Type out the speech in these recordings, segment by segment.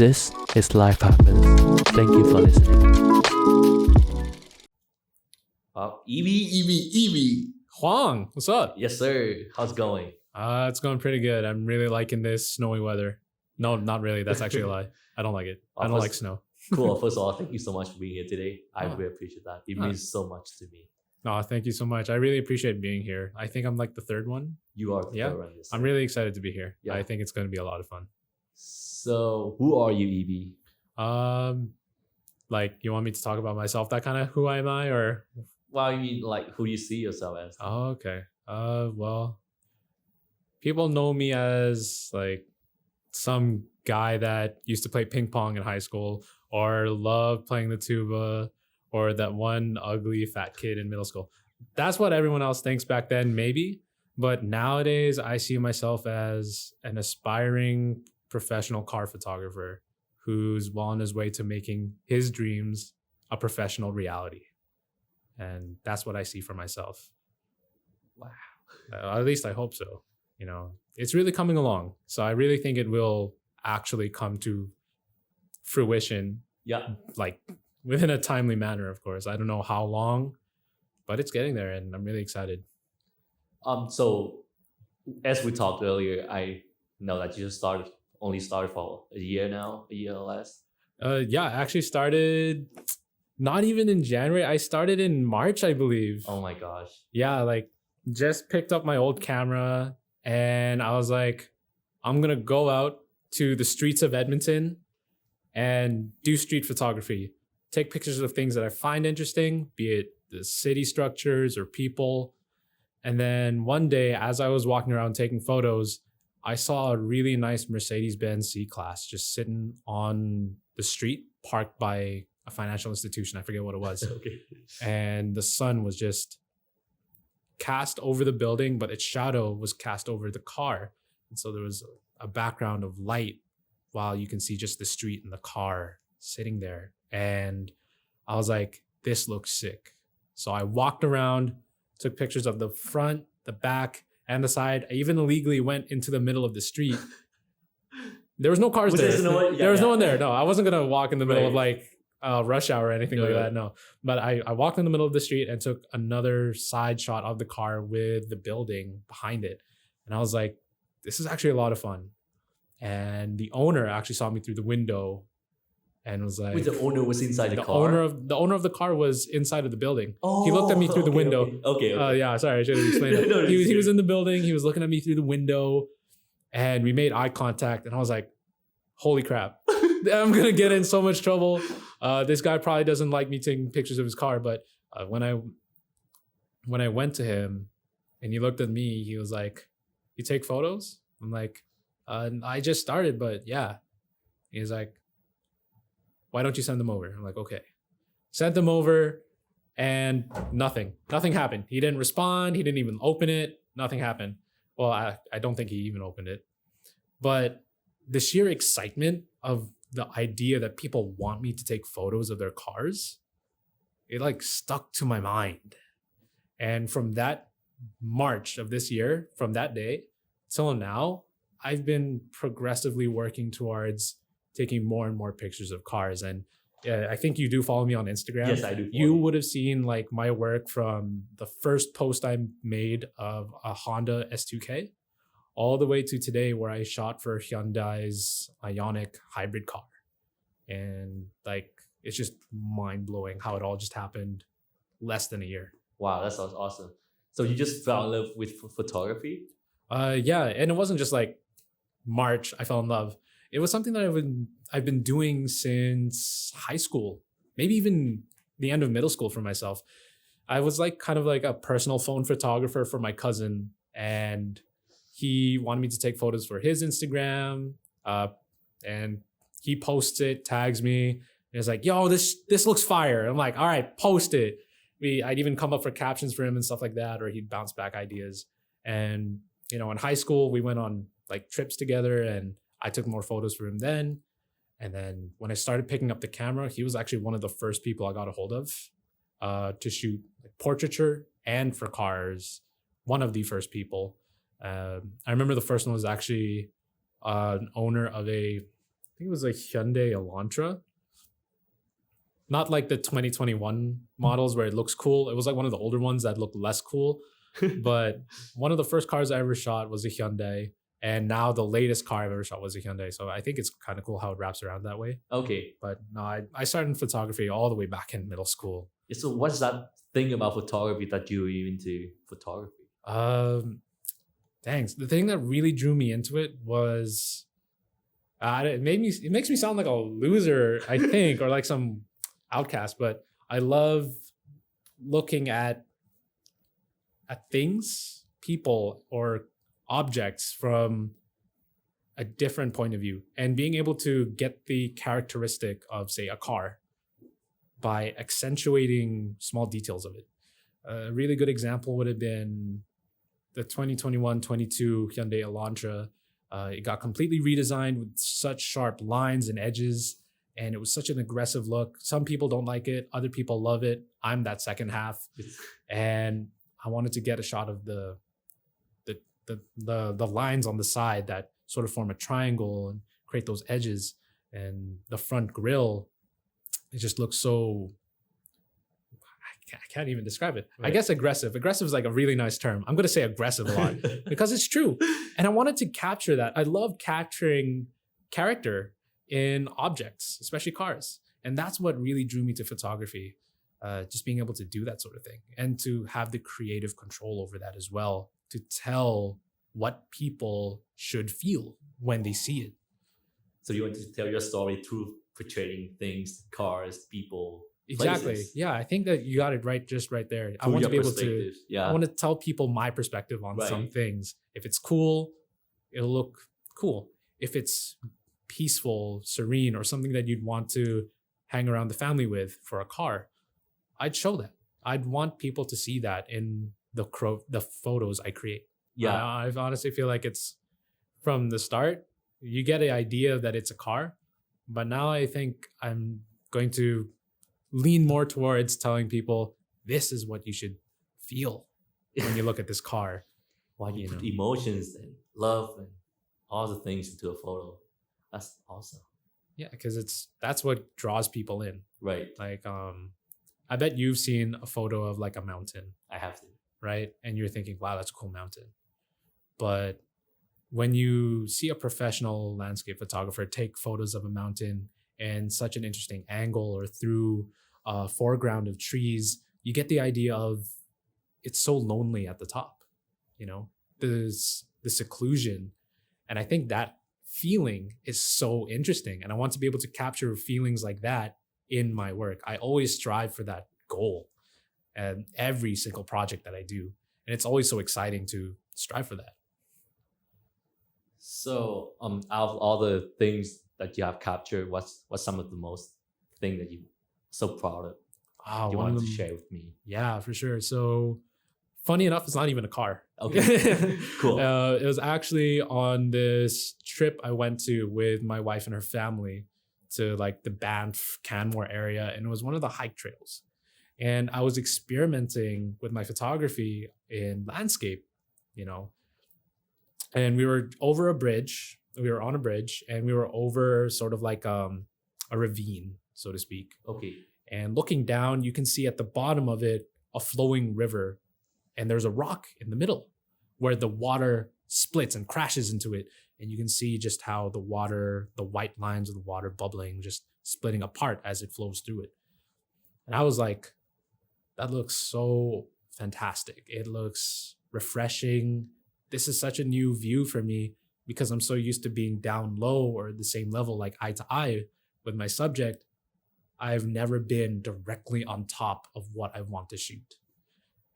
This is Life Happens. Thank you for listening. Evie. Huang, what's up? Yes, sir. How's it going? It's going pretty good. I'm really liking this snowy weather. No, not really. That's actually a lie. I don't like it. I don't like snow. Cool. First of all, thank you so much for being here today. I Oh. really appreciate that. It Oh. means so much to me. No, thank you so much. I really appreciate being here. I think I'm like the third one. You are the Yeah. third one, yes, I'm sir. really excited to be here. Yeah. I think it's going to be a lot of fun. So, who are you, Evie? Like you want me to talk about myself? That kind of who am I, or Well, you mean like who you see yourself as? oh, okay. Well, people know me as like some guy that used to play ping pong in high school, or loved playing the tuba, or that one ugly fat kid in middle school. That's what everyone else thinks back then, maybe. But nowadays, I see myself as an aspiring professional car photographer who's well on his way to making his dreams a professional reality. And that's what I see for myself. Wow. At least I hope so. You know, it's really coming along. So I really think it will actually come to fruition, Yeah. like within a timely manner, of course. I don't know how long, but it's getting there and I'm really excited. So, as we talked earlier, I know that you just only started for a year now, a year or less. Yeah, I actually started not even in January. I started in March, I believe. Oh my gosh. Yeah, like just picked up my old camera and I was like, I'm gonna go out to the streets of Edmonton and do street photography. Take pictures of things that I find interesting, be it the city structures or people. And then one day, as I was walking around taking photos, I saw a really nice Mercedes-Benz C-Class just sitting on the street, parked by a financial institution. I forget what it was. Okay. And the sun was just cast over the building, but its shadow was cast over the car. And so there was a background of light while you can see just the street and the car sitting there. And I was like, this looks sick. So I walked around, took pictures of the front, the back, and the side. I even illegally went into the middle of the street. There was no cars Was there. there no one- There was yeah, no one yeah. there. No, I wasn't gonna walk in the middle of Right. like rush hour or anything like Yeah. that. No, but I walked in the middle of the street and took another side shot of the car with the building behind it, and I was like, "This is actually a lot of fun." And the owner actually saw me through the window, and was like, Wait, the owner was inside the car? the owner of the car was inside of the building. Oh, He looked at me through the okay, window. Okay. Yeah, sorry, I should have explained it. No, he it's was in the building. He was looking at me through the window, and we made eye contact. And I was like, "Holy crap, I'm gonna get in so much trouble." This guy probably doesn't like me taking pictures of his car. But when I went to him, and he looked at me, he was like, "You take photos?" I'm like, "I just started, but yeah." He's like, "Why don't you send them over?" I'm like, "Okay." Sent them over. And nothing happened. He didn't respond. He didn't even open it. Nothing happened. Well, I don't think he even opened it. But the sheer excitement of the idea that people want me to take photos of their cars, it like stuck to my mind. And from that March of this year, from that day till now, I've been progressively working towards taking more and more pictures of cars. And I think you do follow me on Instagram. Yes, I do. You would have seen like my work from the first post I made of a Honda S2K all the way to today where I shot for Hyundai's Ioniq hybrid car. And like, it's just mind blowing how it all just happened less than a year. Wow, that sounds awesome. So you just fell in love with photography? Yeah. And it wasn't just like March, I fell in love. It was something that I've been doing since high school, maybe even the end of middle school for myself. I was like kind of like a personal phone photographer for my cousin, and he wanted me to take photos for his Instagram. And he posts it, tags me, and it's like, "Yo, this looks fire." I'm like, "All right, post it." I'd even come up for captions for him and stuff like that, or he'd bounce back ideas. And in high school, we went on like trips together, and I took more photos for him then. And then when I started picking up the camera, he was actually one of the first people I got a hold of to shoot like portraiture and for cars. One of the first people. I remember the first one was actually an owner of a think it was a Hyundai Elantra. Not like the 2021 models where it looks cool. It was like one of the older ones that looked less cool. But one of the first cars I ever shot was a Hyundai. And now the latest car I've ever shot was a Hyundai. So I think it's kind of cool how it wraps around that way. Okay. But no, I started in photography all the way back in middle school. So what's that thing about photography that you into photography? Thanks. The thing that really drew me into it was it makes me sound like a loser, I think, or like some outcast, but I love looking at things, people, or objects from a different point of view and being able to get the characteristic of, say, a car by accentuating small details of it. A really good example would have been the 2021-22 Hyundai Elantra. It got completely redesigned with such sharp lines and edges, and it was such an aggressive look. Some people don't like it. Other people love it. I'm that second half. And I wanted to get a shot of the lines on the side that sort of form a triangle and create those edges. And the front grille, it just looks so... I can't even describe it. Right. I guess aggressive. Aggressive is like a really nice term. I'm going to say aggressive a lot because it's true. And I wanted to capture that. I love capturing character in objects, especially cars. And that's what really drew me to photography. Just being able to do that sort of thing and to have the creative control over that as well, to tell what people should feel when they see it. So you want to tell your story through portraying things, cars, people. Exactly. Places. Yeah, I think that you got it right, just right there. I Through want your to be able to. perspective. Yeah. I want to tell people my perspective on some things. If it's cool, it'll look cool. If it's peaceful, serene, or something that you'd want to hang around the family with for a car, I'd show that. I'd want people to see that in the photos I create. Yeah. I honestly feel like it's from the start. You get an idea that it's a car, but now I think I'm going to lean more towards telling people this is what you should feel when you look at this car. Why you put emotions and love and all the things into a photo. That's awesome. Yeah, because that's what draws people in. Right. Like I bet you've seen a photo of like a mountain. I have to. Right? And you're thinking, wow, that's a cool mountain. But when you see a professional landscape photographer take photos of a mountain in such an interesting angle or through a foreground of trees, you get the idea of it's so lonely at the top, there's the seclusion. And I think that feeling is so interesting. And I want to be able to capture feelings like that in my work. I always strive for that goal and every single project that I do. And it's always so exciting to strive for that. So out of all the things that you have captured, what's some of the most thing that you're so proud of? You wanted to share with me? Yeah, for sure. So funny enough, it's not even a car. Okay, cool. It was actually on this trip I went to with my wife and her family to like the Banff, Canmore area. And it was one of the hike trails. And I was experimenting with my photography in landscape, and we were over a bridge. We were on a bridge and we were over sort of like a ravine, so to speak. Okay. And looking down, you can see at the bottom of it a flowing river. And there's a rock in the middle where the water splits and crashes into it. And you can see just how the white lines of the water bubbling, just splitting apart as it flows through it. And I was like, that looks so fantastic. It looks refreshing. This is such a new view for me because I'm so used to being down low or the same level, like eye to eye with my subject. I've never been directly on top of what I want to shoot.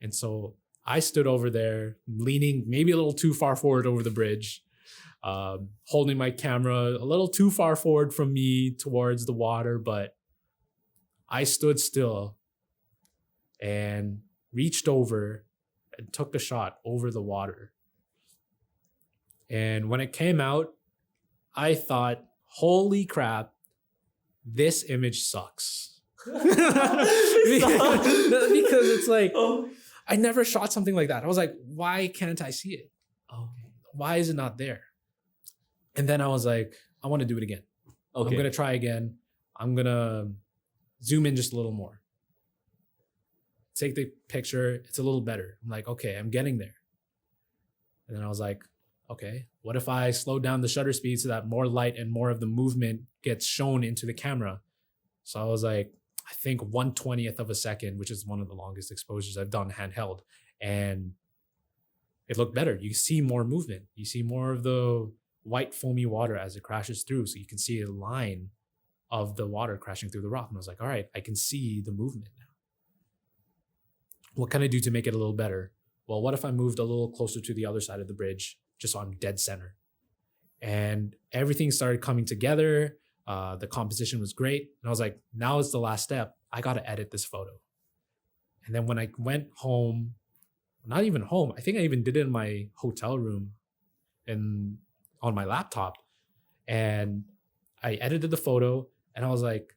And so I stood over there, leaning maybe a little too far forward over the bridge, holding my camera a little too far forward from me towards the water, but I stood still and reached over and took the shot over the water. And when it came out, I thought, holy crap, this image sucks. Because it's like, I never shot something like that. I was like, why can't I see it? Okay. Why is it not there? And then I was like, I want to do it again. I'm Okay. gonna try again. I'm gonna zoom in just a little more. Take the picture. It's a little better. I'm like, okay, I'm getting there. And then I was like, okay, what if I slow down the shutter speed so that more light and more of the movement gets shown into the camera? So I was like, I think 1/20th of a second, which is one of the longest exposures I've done handheld. And it looked better. You see more movement. You see more of the white foamy water as it crashes through. So you can see a line of the water crashing through the rock. And I was like, all right, I can see the movement now. What can I do to make it a little better? Well, what if I moved a little closer to the other side of the bridge, just so I'm dead center? And everything started coming together. The composition was great. And I was like, now is the last step. I got to edit this photo. And then when I went home, not even home, I think I even did it in my hotel room and on my laptop. And I edited the photo and I was like,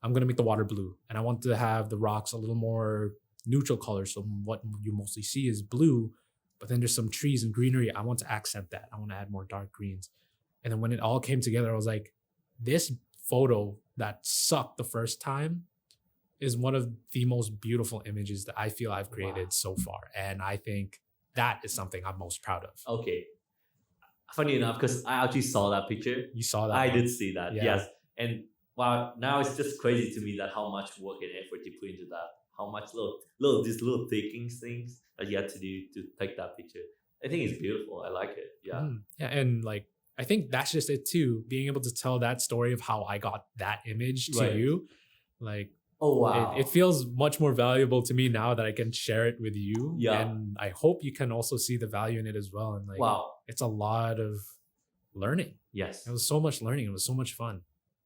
I'm going to make the water blue. And I want to have the rocks a little more neutral colors. So what you mostly see is blue, but then there's some trees and greenery. I want to accent that. I want to add more dark greens. And then when it all came together, I was like, this photo that sucked the first time is one of the most beautiful images that I feel I've created so far. And I think that is something I'm most proud of. Okay. Funny enough, because I actually saw that picture. You saw that? I one? did see that. Yeah. Yes. And wow, now it's just crazy to me that how much work and effort you put into that. How much these little thinkings things that you had to do to take that picture. I think it's beautiful. I like it. Yeah. Yeah. And like, I think that's just it too. Being able to tell that story of how I got that image to Right. you, like, Oh wow. it feels much more valuable to me now that I can share it with you. Yeah. And I hope you can also see the value in it as well. And like, Wow. it's a lot of learning. Yes. It was so much learning. It was so much fun.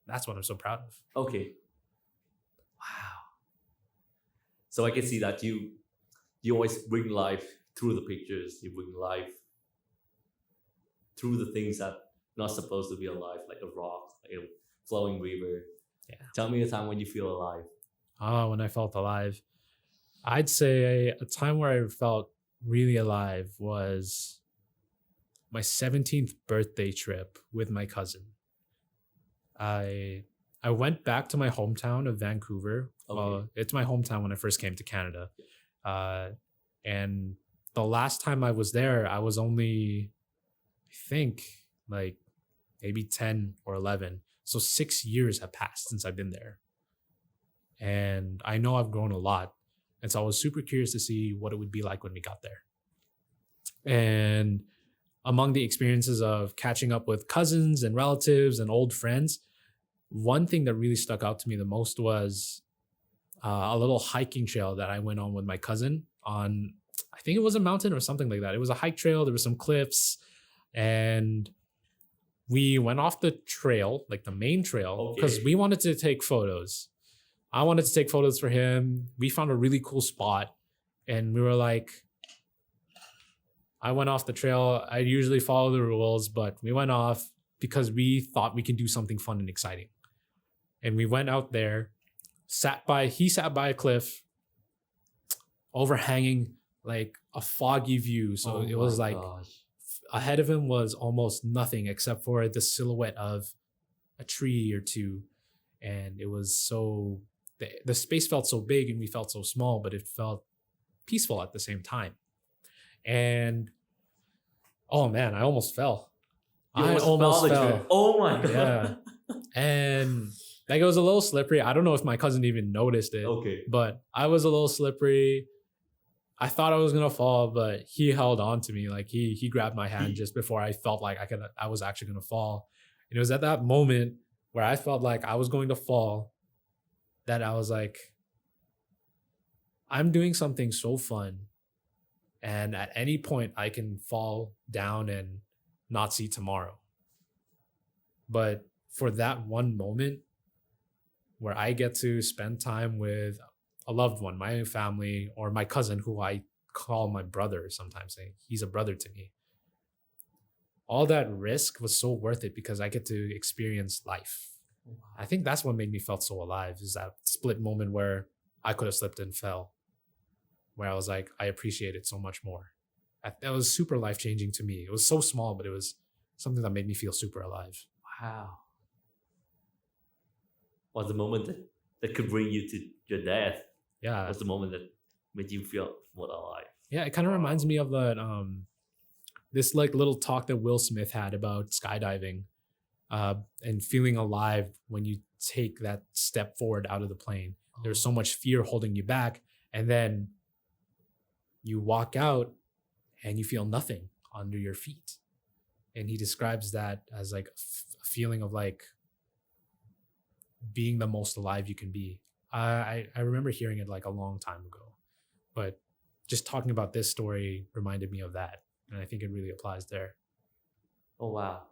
That's what I'm so proud of. Okay. Wow. So I can see that you always bring life through the pictures. You bring life through the things that not supposed to be alive, like a rock, like a flowing river. Yeah. Tell me a time when you feel alive. When I felt alive, I'd say a time where I felt really alive was my 17th birthday trip with my cousin. I went back to my hometown of Vancouver. Okay. Well, it's my hometown when I first came to Canada. And the last time I was there, I was only, I think, like maybe 10 or 11. So 6 years have passed since I've been there. And I know I've grown a lot. And so I was super curious to see what it would be like when we got there. And among the experiences of catching up with cousins and relatives and old friends, one thing that really stuck out to me the most was a little hiking trail that I went on with my cousin on, I think it was a mountain or something like that. It was a hike trail. There were some cliffs and we went off the trail, like the main trail, because we wanted to take photos. I wanted to take photos for him. We found a really cool spot and we were like, I went off the trail. I usually follow the rules, but we went off because we thought we could do something fun and exciting. And we went out there, he sat by a cliff, overhanging like a foggy view. So it was like ahead of him was almost nothing except for the silhouette of a tree or two. And it was so, the space felt so big and we felt so small, but it felt peaceful at the same time. And oh man, I almost fell. I almost fell. Oh my god. Yeah. And like it was a little slippery. I don't know if my cousin even noticed it. Okay. But I was a little slippery. I thought I was gonna fall, but he held on to me. Like he grabbed my hand just before I felt like I was actually gonna fall. And it was at that moment where I felt like I was going to fall that I was like, I'm doing something so fun. And at any point I can fall down and not see tomorrow. But for that one moment where I get to spend time with a loved one, my family, or my cousin, who I call my brother sometimes, saying he's a brother to me. All that risk was so worth it because I get to experience life. Wow. I think that's what made me felt so alive, is that split moment where I could have slipped and fell, where I was like, I appreciate it so much more. That was super life-changing to me. It was so small, but it was something that made me feel super alive. Wow. was the moment that could bring you to your death? Yeah. Was the moment that made you feel more alive? Yeah, it kind of reminds me of that this like little talk that Will Smith had about skydiving and feeling alive when you take that step forward out of the plane. There's so much fear holding you back, and then you walk out and you feel nothing under your feet. And he describes that as like a feeling of like being the most alive you can be. I remember hearing it like a long time ago, but just talking about this story reminded me of that, and I think it really applies there. Oh wow!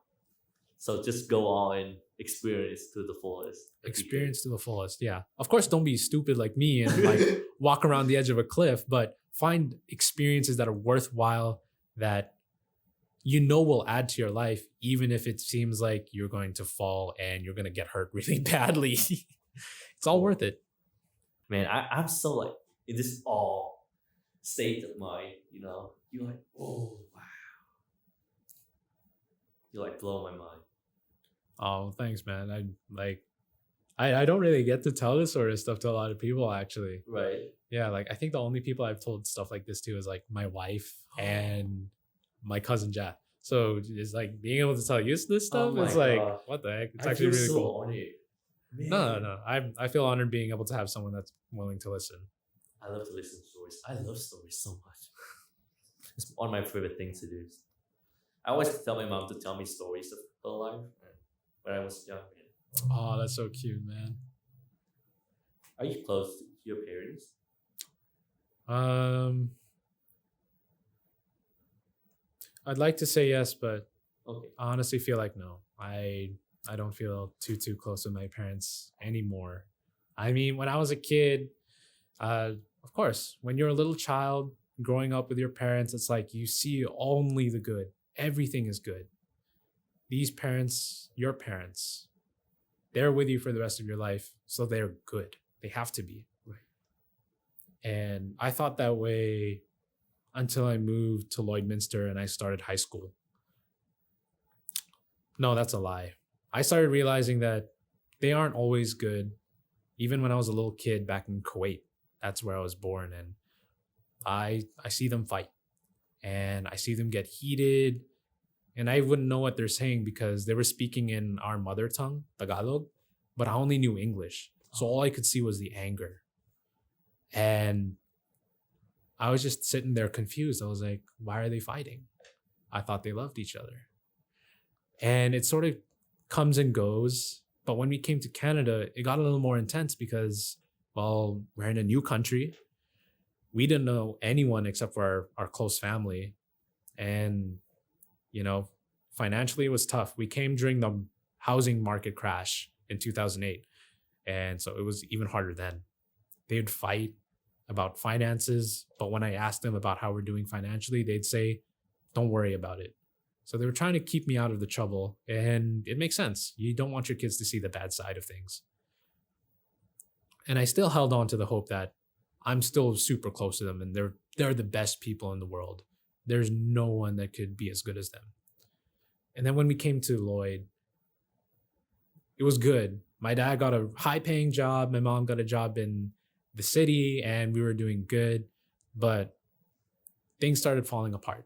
So just go all in, experience to the fullest. if you can. Experience to the fullest, yeah. Of course, don't be stupid like me and like walk around the edge of a cliff, but find experiences that are worthwhile, that you know will add to your life, even if it seems like you're going to fall and you're going to get hurt really badly. It's all worth it. Man, I'm so like in this awe state of mind, You're like, oh wow. You like blow my mind. Oh, thanks, man. I don't really get to tell this sort of stuff to a lot of people, actually. Right. Yeah, like I think the only people I've told stuff like this to is like my wife and my cousin Jeff. So it's like being able to tell you this stuff. my It's like, God. what the heck? It's I actually feel really so cool. honored. No, Man. no, I feel honored being able to have someone that's willing to listen. I love to listen to stories. I love stories so much. It's one of my favorite things to do. I always tell my mom to tell me stories of her life when I was young. Oh, that's so cute, man. Are you close to your parents? I'd like to say yes, but Okay. I honestly feel like no. I don't feel too close with my parents anymore. I mean, when I was a kid, of course, when you're a little child growing up with your parents, it's like you see only the good. Everything is good. These parents, your parents, they're with you for the rest of your life, so they're good. They have to be. Right. And I thought that way until I moved to Lloydminster and I started high school. No, that's a lie. I started realizing that they aren't always good. Even when I was a little kid back in Kuwait, that's where I was born, and I see them fight, and I see them get heated, and I wouldn't know what they're saying because they were speaking in our mother tongue, Tagalog, but I only knew English. So all I could see was the anger. And I was just sitting there confused. I was like, why are they fighting? I thought they loved each other. And it sort of comes and goes. But when we came to Canada, it got a little more intense because, well, we're in a new country. We didn't know anyone except for our close family. And, financially it was tough. We came during the housing market crash in 2008. And so it was even harder then. They'd fight about finances, but when I asked them about how we're doing financially, they'd say, don't worry about it. So they were trying to keep me out of the trouble, and it makes sense. You don't want your kids to see the bad side of things. And I still held on to the hope that I'm still super close to them, and they're the best people in the world. There's no one that could be as good as them. And then when we came to Lloyd, it was good. My dad got a high-paying job. My mom got a job in the city, and we were doing good. But things started falling apart,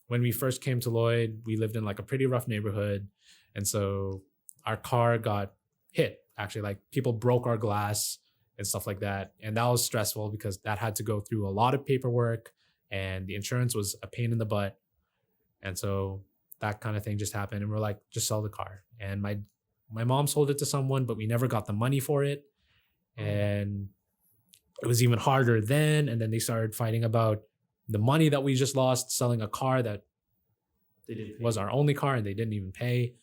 When we first came to Lloyd, we lived in like a pretty rough neighborhood. And so our car got hit. Actually, like people broke our glass and stuff like that. And that was stressful because that had to go through a lot of paperwork and the insurance was a pain in the butt. And so that kind of thing just happened. And we're like, just sell the car. And my mom sold it to someone, but we never got the money for it. And it was even harder then. And then they started fighting about the money that we just lost selling a car that was our only car and they didn't even pay.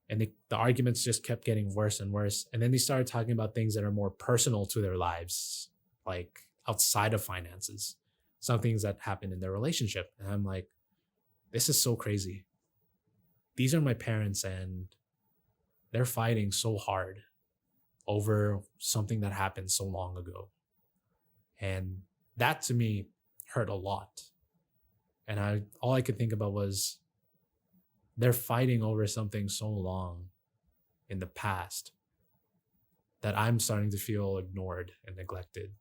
And the arguments just kept getting worse and worse. And then they started talking about things that are more personal to their lives, like outside of finances, some things that happened in their relationship. And I'm like, this is so crazy. These are my parents and they're fighting so hard over something that happened so long ago. And that to me hurt a lot. And all I could think about was they're fighting over something so long. in the past that I'm starting to feel ignored and neglected.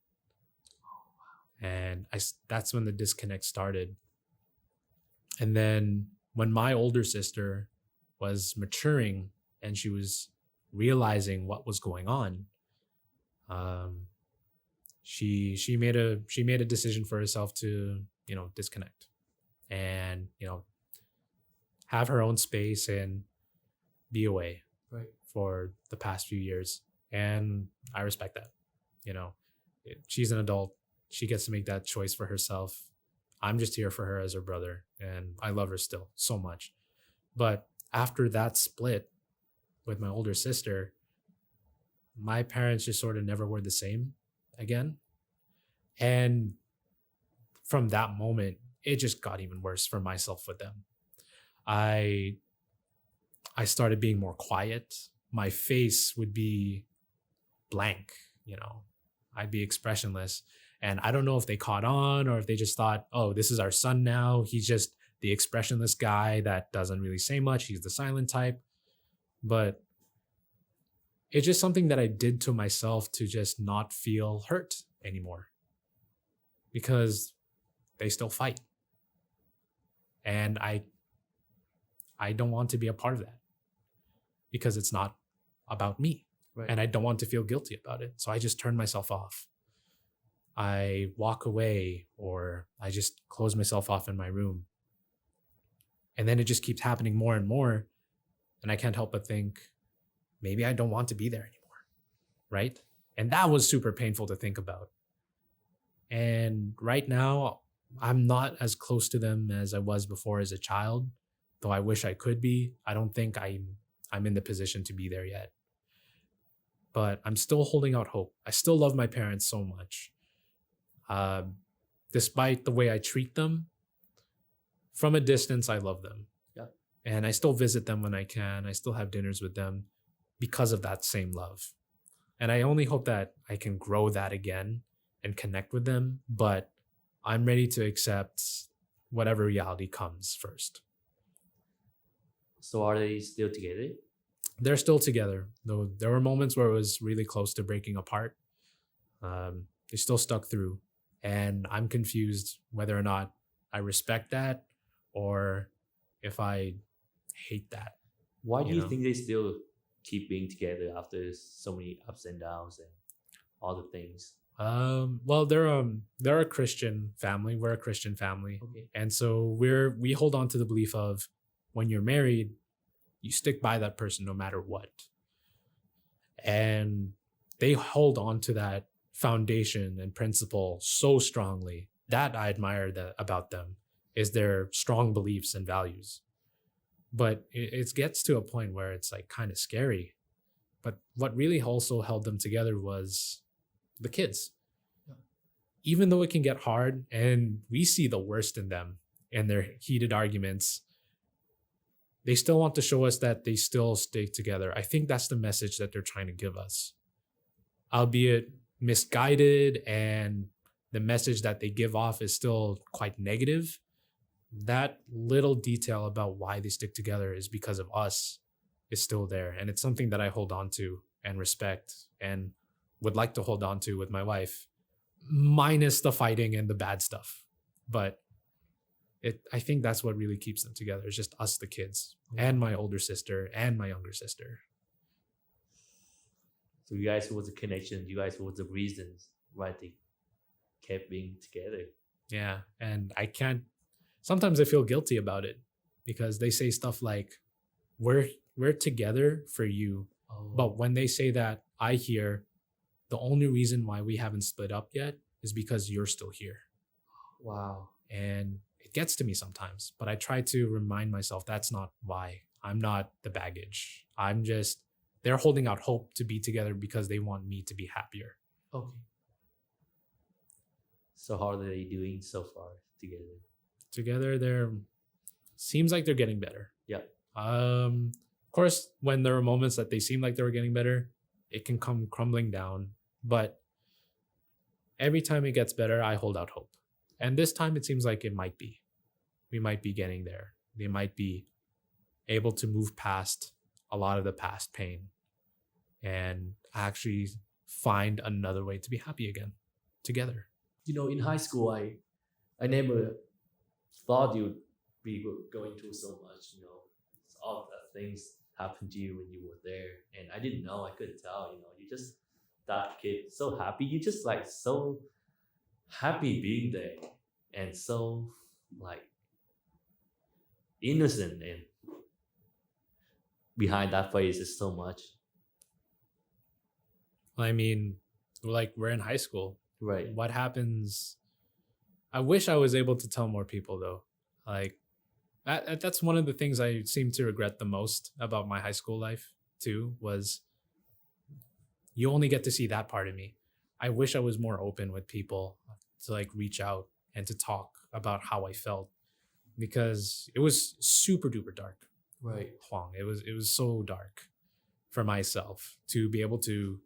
And that's when the disconnect started. And then when my older sister was maturing and she was realizing what was going on, um, she made a decision for herself to, disconnect and, have her own space and be away Right. for the past few years. And I respect that. She's an adult. She gets to make that choice for herself. I'm just here for her as her brother, and I love her still so much. But after that split with my older sister, my parents just sort of never were the same again. And from that moment, it just got even worse for myself with them. I started being more quiet. My face would be blank, I'd be expressionless. And I don't know if they caught on or if they just thought, oh, this is our son now. He's just the expressionless guy that doesn't really say much. He's the silent type. But it's just something that I did to myself to just not feel hurt anymore, because they still fight. And I don't want to be a part of that, because it's not about me. Right. And I don't want to feel guilty about it. So I just turn myself off. I walk away, or I just close myself off in my room. And then it just keeps happening more and more. And I can't help but think, maybe I don't want to be there anymore. Right? And that was super painful to think about. And right now, I'm not as close to them as I was before as a child, though I wish I could be. I don't think I'm in the position to be there yet. But I'm still holding out hope. I still love my parents so much. Despite the way I treat them, from a distance, I love them. Yeah. And I still visit them when I can. I still have dinners with them because of that same love. And I only hope that I can grow that again and connect with them. But I'm ready to accept whatever reality comes first. So are they still together? They're still together, though there were moments where it was really close to breaking apart. They still stuck through. And I'm confused whether or not I respect that or if I hate that. Why do you know? think they still keep being together after so many ups and downs and all the things? Well, they're a Christian family. We're a Christian family. Okay. And so we hold on to the belief of, when you're married, you stick by that person no matter what. And they hold on to that foundation and principle so strongly. That I admire about them, is their strong beliefs and values. But it gets to a point where it's like kind of scary. But what really also held them together was the kids. Yeah. Even though it can get hard and we see the worst in them and their heated arguments, they still want to show us that they still stay together. I think that's the message that they're trying to give us. Albeit misguided, and the message that they give off is still quite negative. That little detail about why they stick together is because of us is still there. And it's something that I hold on to and respect and would like to hold on to with my wife, minus the fighting and the bad stuff. But I think that's what really keeps them together. It's just us, the kids, and my older sister and my younger sister. So you guys was the connection. You guys was the reasons why they kept being together. Yeah. And sometimes I feel guilty about it, because they say stuff like, we're together for you. Oh. But when they say that, I hear, the only reason why we haven't split up yet is because you're still here. Wow. And it gets to me sometimes, but I try to remind myself that's not why. I'm not the baggage. They're holding out hope to be together because they want me to be happier. Okay. So how are they doing so far together? Together, seems like they're getting better. Yeah. Of course, when there are moments that they seem like they were getting better, it can come crumbling down. But every time it gets better, I hold out hope. And this time it seems like it might be. We might be getting there. They might be able to move past a lot of the past pain and actually find another way to be happy again together. In high school, I never thought you'd be going through so much. All the things happened to you when you were there, and I didn't know. I couldn't tell. You just that kid so happy. You just like so happy being there, and so like innocent, and behind that face is so much. I mean, like we're in high school. Right. What happens? I wish I was able to tell more people though. Like that's one of the things I seem to regret the most about my high school life too, was you only get to see that part of me. I wish I was more open with people to like reach out and to talk about how I felt, because it was super duper dark. Right. Huang. It was so dark for myself to be able to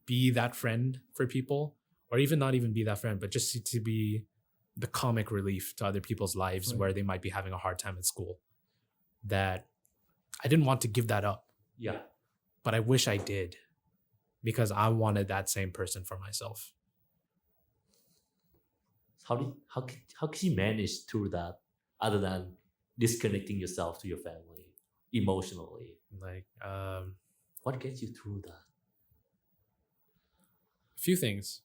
be that friend for people, or even not even be that friend, but just to be the comic relief to other people's lives. Right. Where they might be having a hard time at school. That I didn't want to give that up, Yeah. but I wish I did, because I wanted that same person for myself. How could you manage through that, other than disconnecting yourself to your family emotionally? Like What gets you through that? a few things,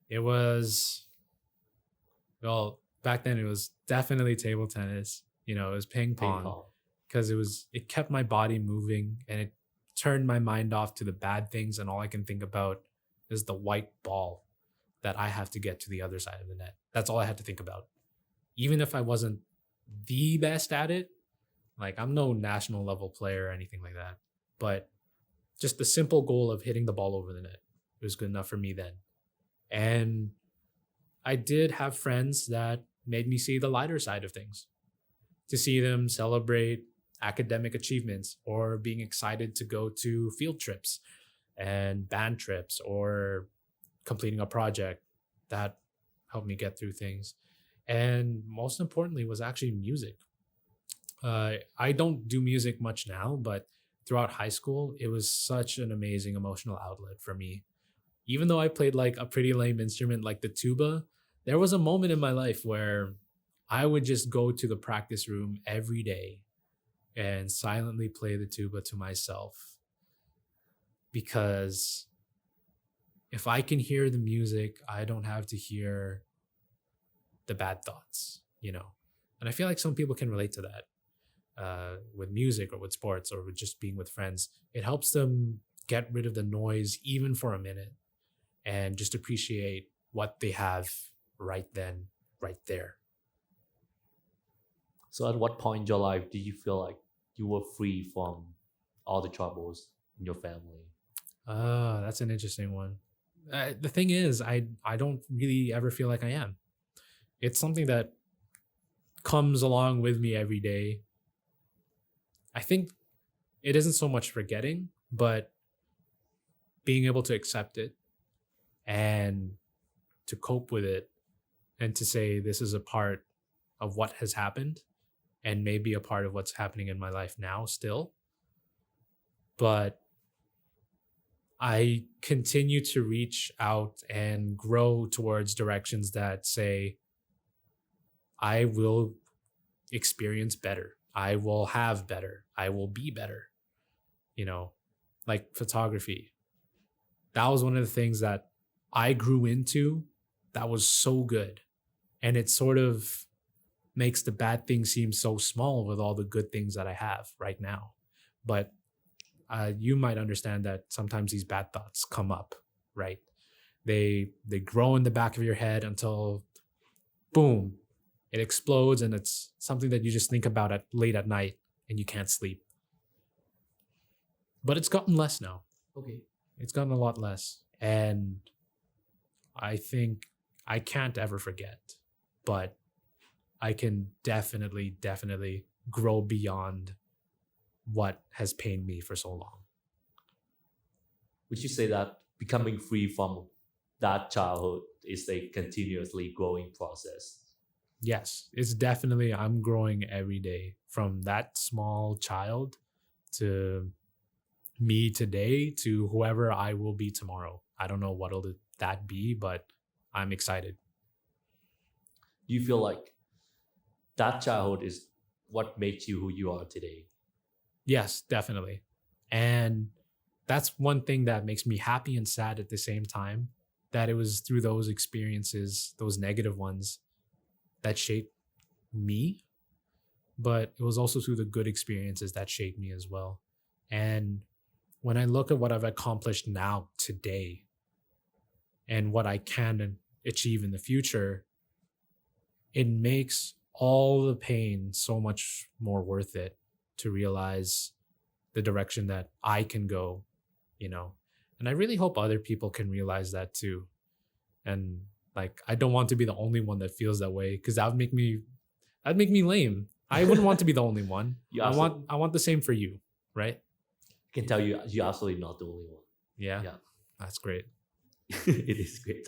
it was, well, back then it was definitely table tennis. It was ping Ping pong, pong. because it kept my body moving, and it turned my mind off to the bad things, and all I can think about is the white ball that I have to get to the other side of the net. That's all I had to think about. Even if I wasn't the best at it, like I'm no national level player or anything like that, but just the simple goal of hitting the ball over the net was good enough for me then. And I did have friends that made me see the lighter side of things, to see them celebrate academic achievements, or being excited to go to field trips and band trips, or completing a project. That helped me get through things. And most importantly was actually music. I don't do music much now, but throughout high school, it was such an amazing emotional outlet for me. Even though I played like a pretty lame instrument like the tuba, there was a moment in my life where I would just go to the practice room every day and silently play the tuba to myself. Because if I can hear the music, I don't have to hear the bad thoughts. And I feel like some people can relate to that, with music or with sports or with just being with friends. It helps them get rid of the noise even for a minute, and just appreciate what they have right then, right there. So, at what point in your life did you feel like you were free from all the troubles in your family? That's an interesting one. The thing is, I don't really ever feel like I am. It's something that comes along with me every day. I think it isn't so much forgetting, but being able to accept it and to cope with it, and to say this is a part of what has happened, and maybe a part of what's happening in my life now still. But I continue to reach out and grow towards directions that say, I will experience better. I will have better. I will be better. Like photography. That was one of the things that I grew into that was so good. And it sort of makes the bad things seem so small with all the good things that I have right now. But you might understand that sometimes these bad thoughts come up, right? They grow in the back of your head until, boom, it explodes, and it's something that you just think about at late at night and you can't sleep. But it's gotten less now. Okay. It's gotten a lot less. And I think I can't ever forget, but I can definitely grow beyond what has pained me for so long. Would you say that becoming free from that childhood is a continuously growing process? Yes, it's definitely, I'm growing every day from that small child to me today to whoever I will be tomorrow. I don't know what'll that be, but I'm excited. Do you feel like that childhood is what made you who you are today? Yes, definitely. And that's one thing that makes me happy and sad at the same time, that it was through those experiences, those negative ones, that shaped me, but it was also through the good experiences that shaped me as well. And when I look at what I've accomplished now today and what I can achieve in the future, it makes all the pain so much more worth it to realize the direction that I can go, you know. And I really hope other people can realize that too. And like, I don't want to be the only one that feels that way, because that'd make me lame. I wouldn't want to be the only one. You I absolutely, want the same for you, right? can tell you're absolutely not the only one. Yeah. Yeah. That's great. It is great.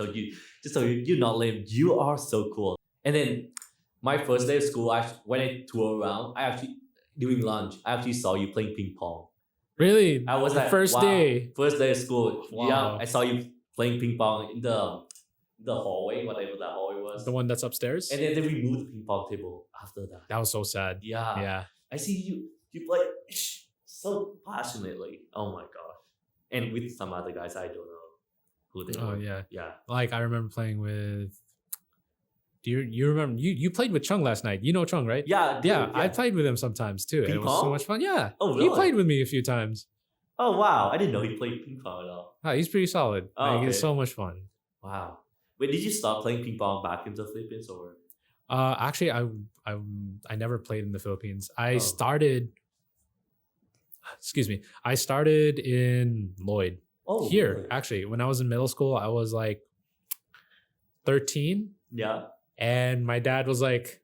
So you're not lame. You are so cool. And then my first day of school, when I tour around, I actually during lunch, I actually saw you playing ping pong. Really? I was The like, first wow, day. first day of school. Yeah, Wow. I saw you playing ping pong in the hallway, whatever that hallway was. The one that's upstairs? And then they removed the ping pong table after that. That was so sad. Yeah, Yeah. I see you play so passionately. Oh my gosh! And with some other guys, I don't know who they Oh were. yeah. Yeah. Like I remember playing with, do you remember you played with Chung last night? You know Chung, right? Yeah, dude, Yeah, I played with him sometimes too. And Ping it was so pong? much fun. Yeah. Oh, He really? played with me a few times. Oh wow! I didn't know he played ping pong at all. Oh, he's pretty solid. Oh, Like, okay. it's so much fun. Wow. Wait, did you stop playing ping pong back in the Philippines or? Actually, I never played in the Philippines. I Oh. started. Excuse me. I started in Lloyd Oh, here. really? Actually, when I was in middle school, I was like 13, Yeah. and my dad was like,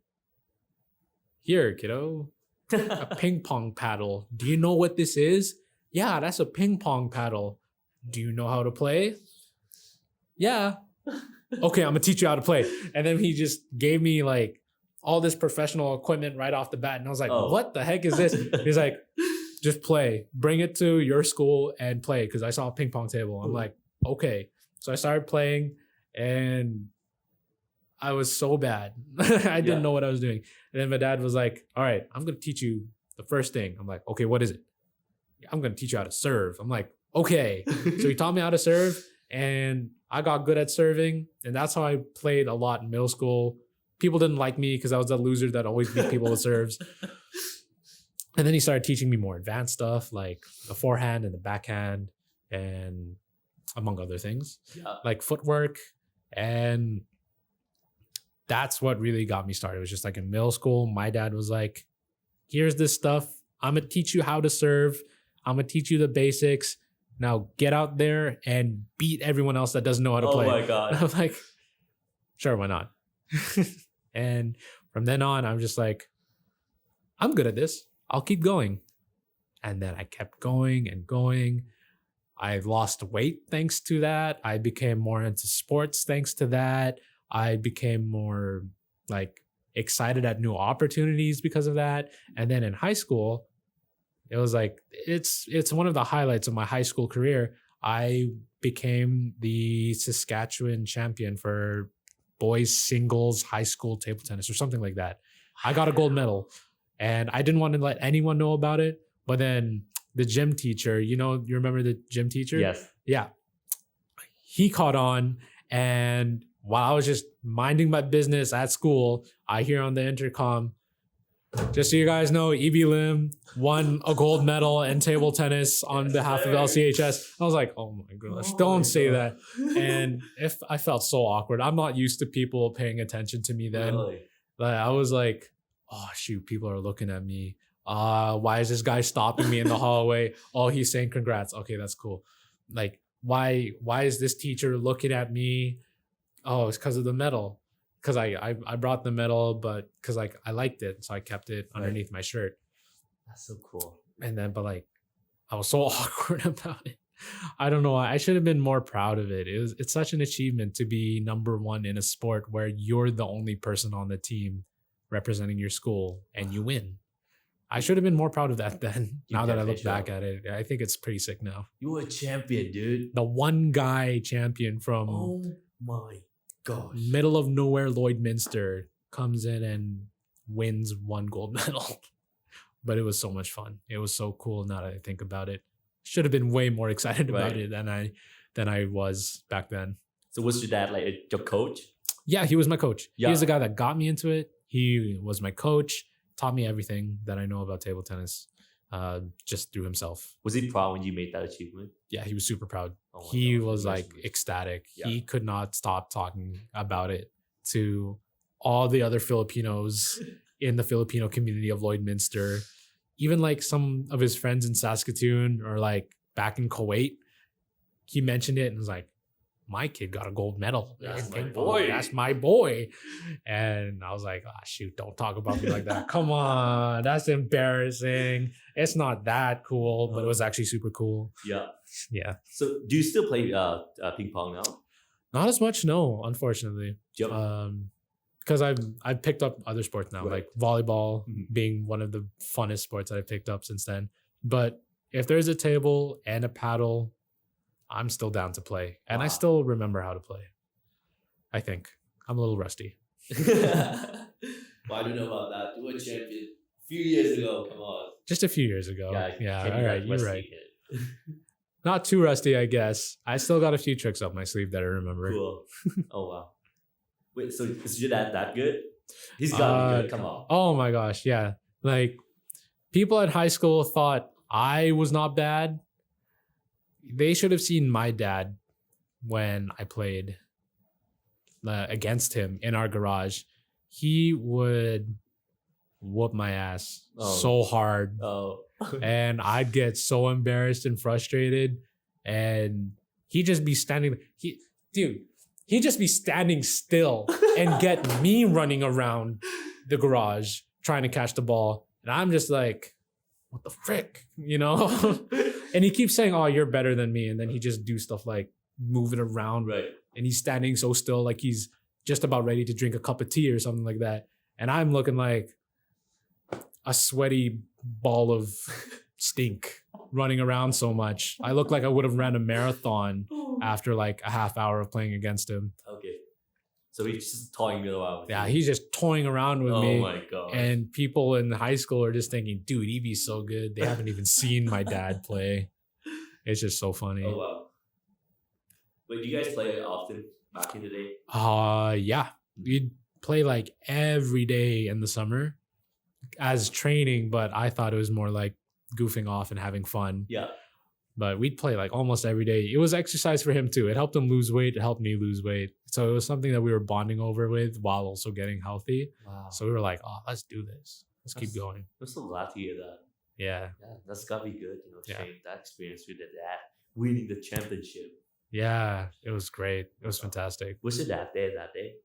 "Here, kiddo, a ping pong paddle. Do you know what this is? Yeah, that's a ping pong paddle. Do you know how to play? Yeah. Okay, I'm gonna teach you how to play." And then he just gave me like all this professional equipment right off the bat. And I was like, Oh. what the heck is this? He's like, just play. Bring it to your school and play. Because I saw a ping pong table. I'm like, okay. So I started playing and I was so bad. I didn't Yeah. know what I was doing. And then my dad was like, all right, I'm going to teach you the first thing. I'm like, okay, what is it? I'm going to teach you how to serve. I'm like, okay. So he taught me how to serve and I got good at serving. And that's how I played a lot in middle school. People didn't like me because I was the loser that always beat people with serves. And then he started teaching me more advanced stuff like the forehand and the backhand and among other things, Yeah. like footwork. And that's what really got me started. It was just like in middle school, my dad was like, here's this stuff. I'm going to teach you how to serve. I'm going to teach you the basics. Now get out there and beat everyone else that doesn't know how to Oh play. my And god. I'm like, sure, why not? And from then on, I'm just like, I'm good at this. I'll keep going. And then I kept going and going. I lost weight thanks to that. I became more into sports thanks to that. I became more like excited at new opportunities because of that. And then in high school, it was like it's one of the highlights of my high school career. I became the Saskatchewan champion for boys singles high school table tennis or something like that. I got a gold medal and I didn't want to let anyone know about it. But then the gym teacher, you remember the gym teacher? Yes. Yeah. He caught on. And while I was just minding my business at school, I hear on the intercom, just so you guys know, E.B. Lim won a gold medal in table tennis on behalf of LCHS. I was like, oh my gosh, Oh don't my say God. that. And if I felt so awkward, I'm not used to people paying attention to me then. Really? Like, I was like, oh shoot, people are looking at me. Why is this guy stopping me in the hallway? Oh, he's saying congrats. Okay, that's cool. Like, why is this teacher looking at me? Oh, it's because of the medal. Because I brought the medal, but because like I liked it, so I kept it underneath my shirt. That's so cool. And then, but like, I was so awkward about it. I don't know. I should have been more proud of it. It's such an achievement to be number one in a sport where you're the only person on the team representing your school and you win. I should have been more proud of that then. You Now that I definitely look back should. at it, I think it's pretty sick now. You were a champion, dude. The one guy champion from Oh my gosh. middle of nowhere Lloydminster comes in and wins one gold medal. But it was so much fun. It was so cool now that I think about it. Should have been way more excited about Right. it than I was back then. So was your dad like your coach? Yeah, he was my coach. He was Yeah. the guy that got me into it. He was my coach, taught me everything that I know about table tennis, just through himself. Was he proud when you made that achievement? Yeah, he was super proud. Oh my He gosh, was like congratulations. ecstatic. Yeah. He could not stop talking about it to all the other Filipinos in the Filipino community of Lloydminster. Even like some of his friends in Saskatoon or like back in Kuwait, he mentioned it and was like, my kid got a gold medal. That's in my ping pong. boy." That's my boy. And I was like, ah, shoot, don't talk about me like that. Come on. That's embarrassing. It's not that cool, but it was actually super cool. Yeah. Yeah. So do you still play ping pong now? Not as much, no, unfortunately. Do you have- Because I've picked up other sports now, Right. like volleyball Mhm. being one of the funnest sports that I've picked up since then. But if there's a table and a paddle, I'm still down to play. And I Wow. still remember how to play. I think. I'm a little rusty. Well, I don't know about that. You were a champion a few years ago. Come on. Just a few years ago. Yeah, can't all be right, like you're rusty right. kid. Not too rusty, I guess. I still got a few tricks up my sleeve that I remember. Cool. Oh wow. Wait, so is your dad that good? He's gotta be good. Come on. Oh my gosh, yeah. Like people at high school thought I was not bad. They should have seen my dad when I played against him in our garage. He would whoop my ass Oh. so hard. Oh. And I'd get so embarrassed and frustrated. And he'd just be standing. He'd just be standing still and get me running around the garage trying to catch the ball. And I'm just like, what the frick? You know? And he keeps saying, oh, you're better than me. And then he just do stuff like moving around. Right. And he's standing so still, like he's just about ready to drink a cup of tea or something like that. And I'm looking like a sweaty ball of stink running around so much. I look like I would have ran a marathon after like a half hour of playing against him. Okay. So he's just toying me around. With Yeah, you. he's just toying around with Oh me. my god. And people in high school are just thinking, dude, he'd be so good. They haven't even seen my dad play. It's just so funny. Oh wow. Wait, do you guys play often back in the day? Yeah. We'd play like every day in the summer as training, but I thought it was more like goofing off and having fun. Yeah. But we'd play like almost every day. It was exercise for him too. It helped him lose weight. It helped me lose weight. So it was something that we were bonding over with while also getting healthy. Wow. So we were like, oh, let's do this. Let's keep That's- going. I'm so glad to hear that. Yeah. Yeah, that's gotta be good, Yeah. sharing that experience with your dad, winning the championship. Yeah. It was great. It was fantastic. Was your dad there that day?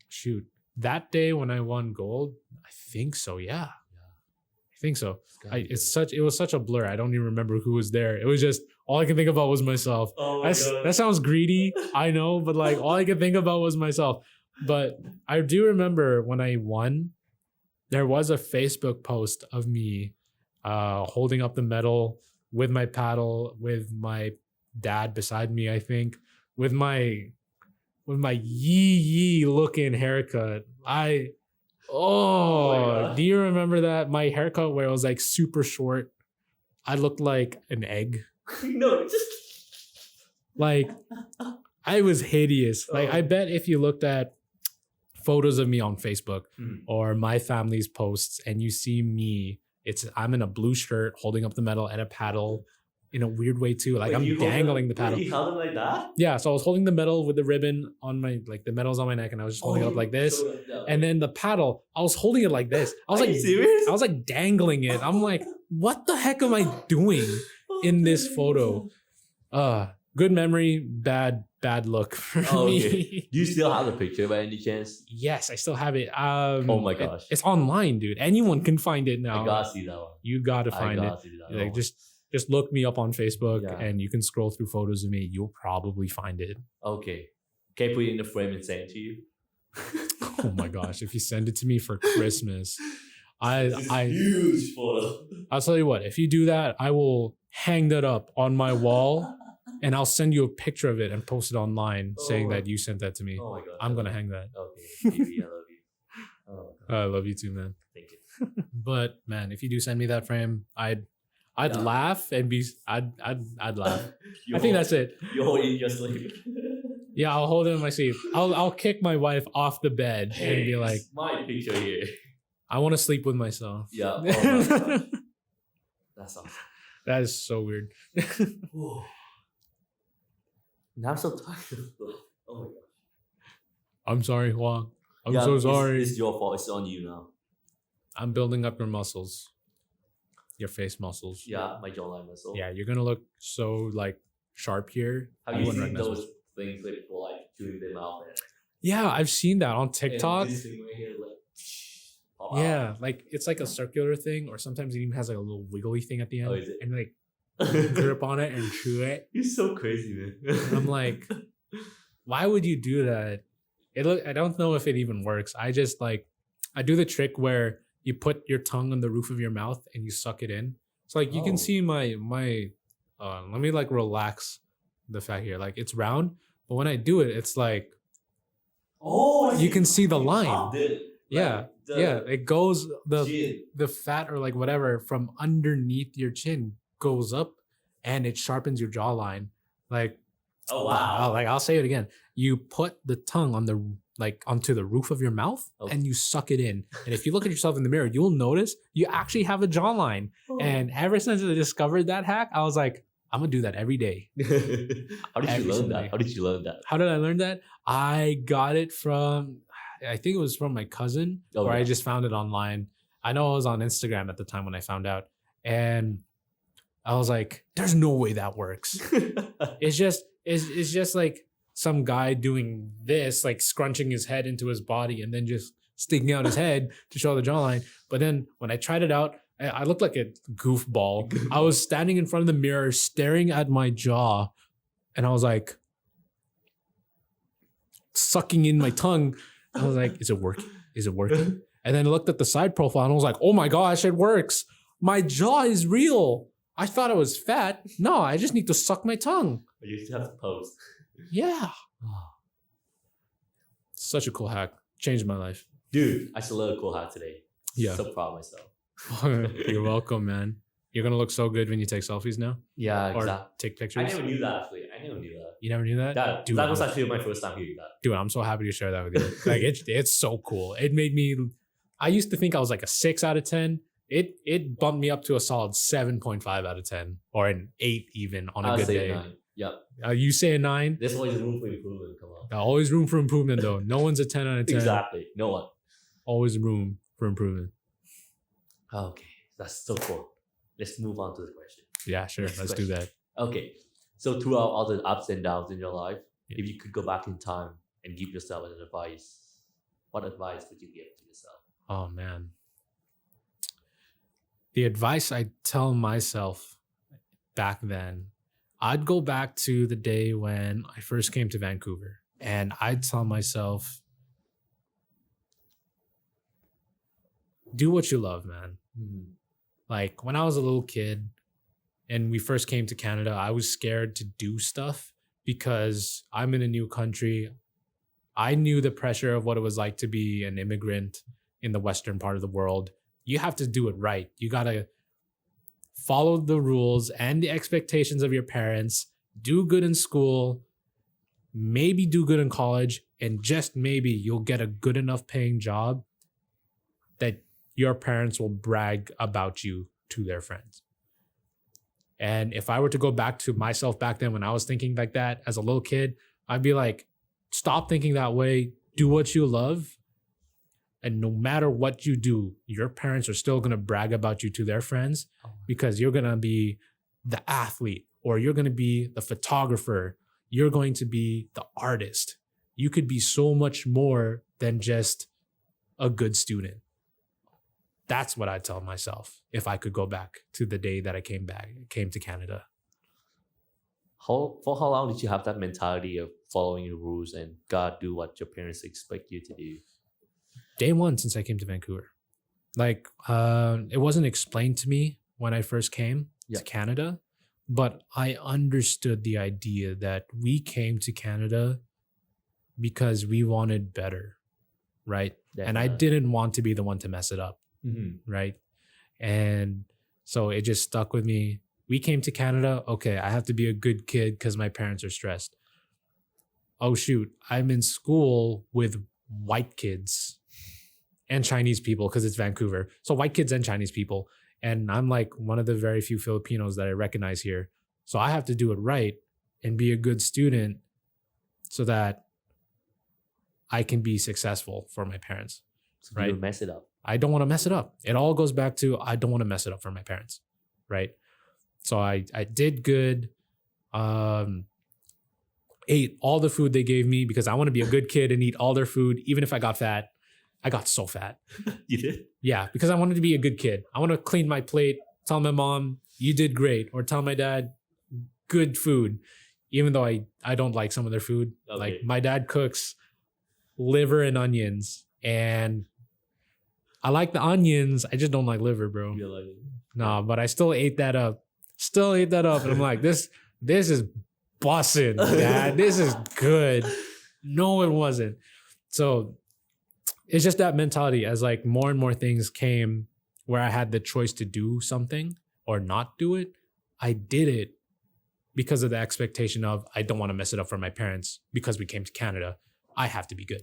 Shoot. That day when I won gold, I think so. Yeah. I think so. It was such a blur. I don't even remember who was there. It was just all I can think about was myself. Oh my That sounds greedy, I know, but like all I could think about was myself. But I do remember when I won, there was a Facebook post of me holding up the medal with my paddle, with my dad beside me, I think, with my yee looking haircut. God. Do you remember that? My haircut where it was like super short. I looked like an egg. No, just Like I was hideous. Like Oh. I bet if you looked at photos of me on Facebook Mhm. or my family's posts and you see me, I'm in a blue shirt holding up the medal and a paddle in a weird way too. Like Wait, I'm you hold dangling the wait, paddle. You held him like that? Yeah, so I was holding the medal with the ribbon on my, like the medal's on my neck and I was just holding it up like this. And then the paddle, I was holding it like this. I was Are like, you serious? I was like dangling it. I'm like, what the heck am I doing in this photo? Good memory, bad look for Oh, me. okay. Do you still have the picture by any chance? Yes, I still have it. Oh my gosh. It's online, dude. Anyone can find it now. I gotta see that one. You gotta find I it. gotta see that Like one. just look me up on Facebook Yeah. and you can scroll through photos of me. You'll probably find it. Okay. Can I put it in the frame and send it to you? Oh my gosh, if you send it to me for Christmas, This I huge photo. I'll tell you what, if you do that, I will hang that up on my wall and I'll send you a picture of it and post it online saying Oh. that you sent that to me. Oh my god. I'm gonna hang that. Okay, baby, I love you. Oh, God. I love you too, man. Thank you. But man, if you do send me that frame, I'd Yeah. laugh and be I'd laugh. I think that's it. You hold it in your sleep. Yeah, I'll hold it in my sleep. I'll kick my wife off the bed and be like, it's my picture here. I want to sleep with myself. Yeah. Oh my god. That's awesome. That is so weird. Whew. Now I'm so tired. Oh my god. I'm sorry, Huang. I'm Yeah, so sorry. It's your fault. It's on you now. I'm building up your muscles. Your face muscles. Yeah, my jawline muscle. Yeah, you're gonna look so like sharp here. Have I you wouldn't seen recognize those things where people like chewing them out? Yeah, I've seen that on And TikTok. this thing right here, like, pop out. Yeah, like it's like a circular thing, or sometimes it even has like a little wiggly thing at the end, Oh, is it? and like grip on it and chew it. You're so crazy, man. And I'm like, why would you do that? I don't know if it even works. I just like I do the trick where you put your tongue on the roof of your mouth and you suck it in. So like you Oh. can see my let me like relax the fact here. Like it's round, but when I do it, it's like oh, I you can see the You line. popped it, like, Yeah, the yeah. It goes chin. the fat or like whatever from underneath your chin goes up and it sharpens your jawline. Like Oh wow. like I'll say it again. You put the tongue on the like onto the roof of your mouth Okay. and you suck it in. And if you look at yourself in the mirror, you'll notice you actually have a jawline. Oh. And ever since I discovered that hack, I was like, I'm gonna do that every day. How did Every you learn single that? day. How did you learn that? How did I learn that? I got it from I think it was from my cousin, Oh, or I yeah. just found it online. I know I was on Instagram at the time when I found out. And I was like, there's no way that works. It's just like some guy doing this, like scrunching his head into his body and then just sticking out his head to show the jawline. But then when I tried it out, I looked like a goofball. I was standing in front of the mirror staring at my jaw and I was like sucking in my tongue. I was like, is it working? Is it working? And then I looked at the side profile and I was like, oh my gosh, it works. My jaw is real. I thought it was fat. No, I just need to suck my tongue. You still have to pose. Yeah. Such a cool hack. Changed my life. Dude, I still look cool hat today. Yeah. So proud of myself. You're welcome, man. You're gonna look so good when you take selfies now. Yeah, Or exactly. take I pictures. never knew that actually. I never knew that. You never knew that? That, that was actually my first time hearing that. Dude, I'm so happy to share that with you. Like it's so cool. It made me I used to think I was like a 6 out of 10. It bumped me up to a solid 7.5 out of 10. Or an 8 even on a I'll good say day. 9. Yep. You say a 9? There's always room for improvement. Come on. Always room for improvement though. No one's a 10 out of 10. Exactly. No one. Always room for improvement. Okay. That's so cool. Let's move on to the question. Yeah, sure. Next Let's do question. that. Okay. So throughout all the ups and downs in your life, Yeah. if you could go back in time and give yourself an advice, what advice would you give to yourself? Oh man. The advice I tell myself back then, I'd go back to the day when I first came to Vancouver and I'd tell myself, do what you love, man. Like when I was a little kid and we first came to Canada, I was scared to do stuff because I'm in a new country. I knew the pressure of what it was like to be an immigrant in the Western part of the world. You have to do it right. You got to follow the rules and the expectations of your parents, do good in school, maybe do good in college, and just maybe you'll get a good enough paying job that your parents will brag about you to their friends. And if I were to go back to myself back then when I was thinking like that as a little kid, I'd be like, stop thinking that way, do what you love. And no matter what you do, your parents are still going to brag about you to their friends because you're going to be the athlete or you're going to be the photographer. You're going to be the artist. You could be so much more than just a good student. That's what I tell myself if I could go back to the day that I came to Canada. For how long did you have that mentality of following the rules and God do what your parents expect you to do? Day one since I came to Vancouver. Like, it wasn't explained to me when I first came Yeah. to Canada, but I understood the idea that we came to Canada because we wanted better, right? And I didn't want to be the one to mess it up, right? And so it just stuck with me. We came to Canada. Okay, I have to be a good kid because my parents are stressed. Oh, shoot. I'm in school with white kids and Chinese people because it's Vancouver. So white kids and Chinese people. And I'm like one of the very few Filipinos that I recognize here. So I have to do it right and be a good student so that I can be successful for my parents. So Right. you mess it up. I don't want to mess it up. It all goes back to I don't want to mess it up for my parents. Right. So I did good. Ate all the food they gave me because I want to be a good kid and eat all their food, even if I got fat. I got so fat. You did? Yeah, because I wanted to be a good kid. I want to clean my plate, tell my mom, you did great, or tell my dad, good food, even though I don't like some of their food. Okay. Like my dad cooks liver and onions, and I like the onions. I just don't like liver, bro. You're like, No, but I still ate that up. And I'm like, this is bussin', dad. This is good. No, it wasn't. So it's just that mentality as like more and more things came where I had the choice to do something or not do it. I did it because of the expectation of I don't want to mess it up for my parents because we came to Canada. I have to be good.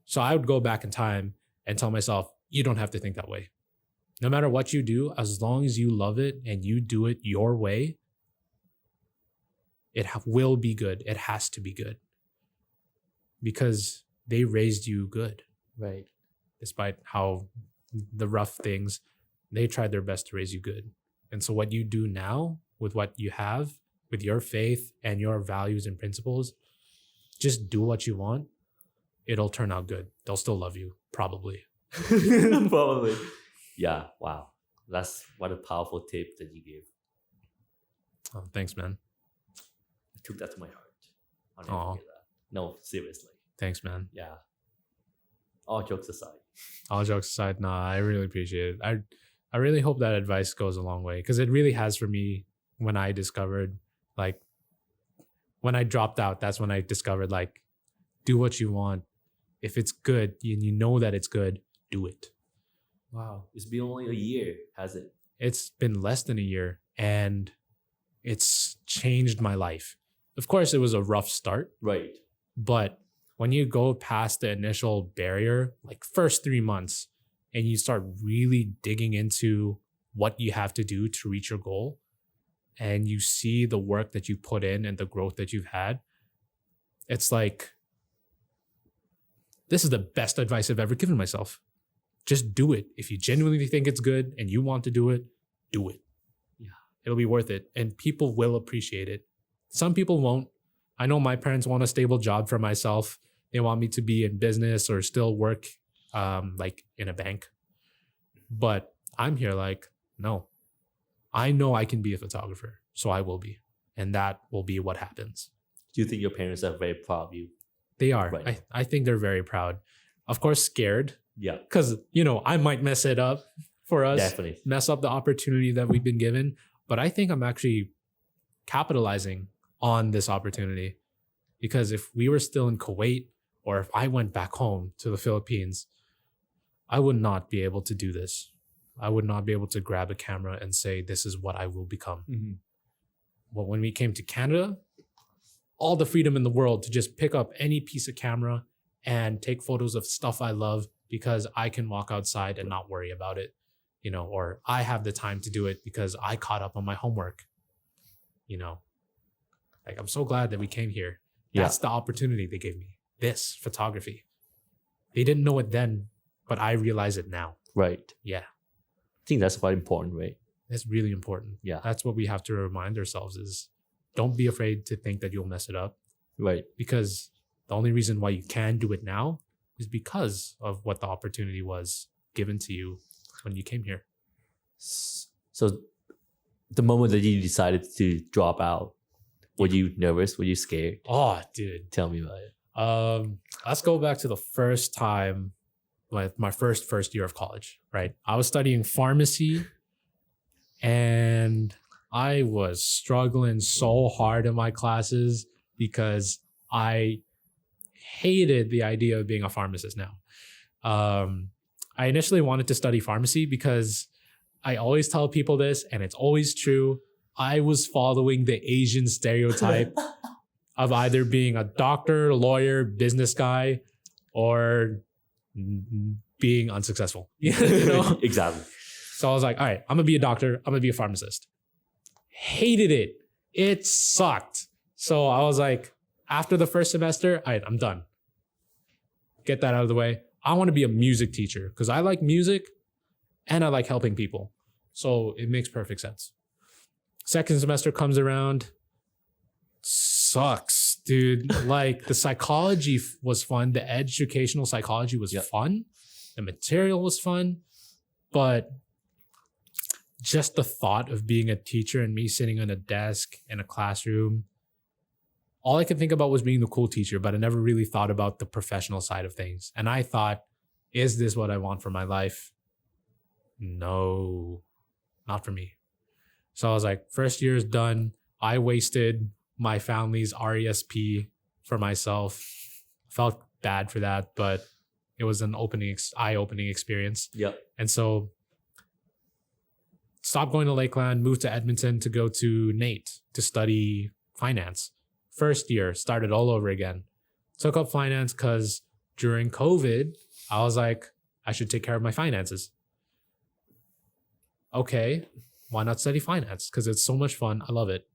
So I would go back in time and tell myself, you don't have to think that way. No matter what you do, as long as you love it and you do it your way, it will be good. It has to be good because they raised you good. right. Despite how the rough things, they tried their best to raise you good. And so what you do now with what you have, with your faith and your values and principles, just do what you want. It'll turn out good. They'll still love you, probably. Probably. Yeah. Wow. That's what a powerful tip that you gave. Oh, thanks, man. I took that to my heart. I'll never Aw. forget that. No, seriously. Thanks, man. Yeah. All jokes aside. All jokes aside, nah, I really appreciate it. I really hope that advice goes a long way because it really has for me when I discovered, like, when I dropped out, that's when I discovered, like, do what you want. If it's good and you know that it's good, do it. Wow. It's been only a year, has it? It's been less than a year and it's changed my life. Of course, it was a rough start, Right. but when you go past the initial barrier, like first 3 months, and you start really digging into what you have to do to reach your goal, and you see the work that you put in and the growth that you've had, it's like, this is the best advice I've ever given myself. Just do it. If you genuinely think it's good and you want to do it, do it. Yeah. It'll be worth it. And people will appreciate it. Some people won't. I know my parents want a stable job for myself. They want me to be in business or still work like in a bank. But I'm here like, no, I know I can be a photographer. So I will be. And that will be what happens. Do you think your parents are very proud of you? They are. Right. I think they're very proud. Of course, scared. Yeah. Because, I might mess it up for us. Definitely. Mess up the opportunity that we've been given. But I think I'm actually capitalizing on this opportunity. Because if we were still in Kuwait or if I went back home to the Philippines, I would not be able to do this. I would not be able to grab a camera and say, this is what I will become. Mm-hmm. But when we came to Canada, all the freedom in the world to just pick up any piece of camera and take photos of stuff I love because I can walk outside and not worry about it, or I have the time to do it because I caught up on my homework, Like, I'm so glad that we came here. That's the opportunity they gave me. This photography. They didn't know it then, but I realize it now. Right. Yeah, I think that's quite important, right? that's really important. Yeah. That's what we have to remind ourselves is don't be afraid to think that you'll mess it up. Right. Because the only reason why you can do it now is because of what the opportunity was given to you when you came here. So the moment that you decided to drop out, were you nervous? Were you scared? Oh, dude. Tell me about it. Let's go back to the first time my first year of college, right? I was studying pharmacy and I was struggling so hard in my classes because I hated the idea of being a pharmacist now. I initially wanted to study pharmacy because I always tell people this, and it's always true. I was following the Asian stereotype of either being a doctor, lawyer, business guy, or being unsuccessful. You know? Exactly. So I was like, all right, I'm gonna be a doctor. I'm gonna be a pharmacist. Hated it. It sucked. So I was like, after the first semester, all right, I'm done. Get that out of the way. I want to be a music teacher because I like music and I like helping people. So it makes perfect sense. Second semester comes around. Sucks, dude. Like the psychology was fun. The educational psychology was fun. The material was fun. But just the thought of being a teacher and me sitting on a desk in a classroom, all I could think about was being the cool teacher, but I never really thought about the professional side of things. And I thought, is this what I want for my life? No, not for me. So I was like, first year is done. I wasted my family's RESP for myself. Felt bad for that, but it was an eye-opening experience. Yep. And so stopped going to Lakeland, moved to Edmonton to go to NAIT to study finance. First year, started all over again. Took up finance because during COVID, I was like, I should take care of my finances. Okay, why not study finance? Because it's so much fun. I love it.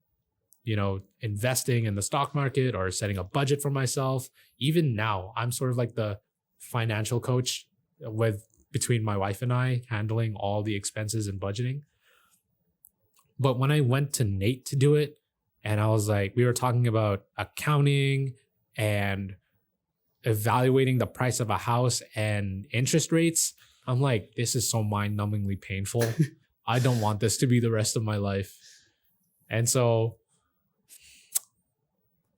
You know, investing in the stock market or setting a budget for myself. Even now, I'm sort of like the financial coach between my wife and I, handling all the expenses and budgeting. But when I went to NAIT to do it, and I was like, we were talking about accounting and evaluating the price of a house and interest rates. I'm like, this is so mind-numbingly painful. I don't want this to be the rest of my life. And so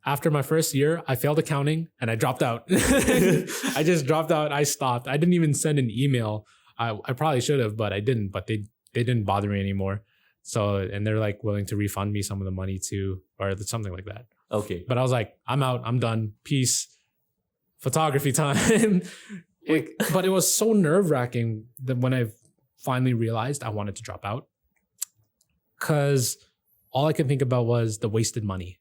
after my first year, I failed accounting and I dropped out. I just dropped out. I stopped. I didn't even send an email. I probably should have, but I didn't. But they didn't bother me anymore. So, and they're like willing to refund me some of the money too, or something like that. Okay. But I was like, I'm out. I'm done. Peace. Photography time. But it was so nerve-wracking that when I finally realized I wanted to drop out, because all I could think about was the wasted money.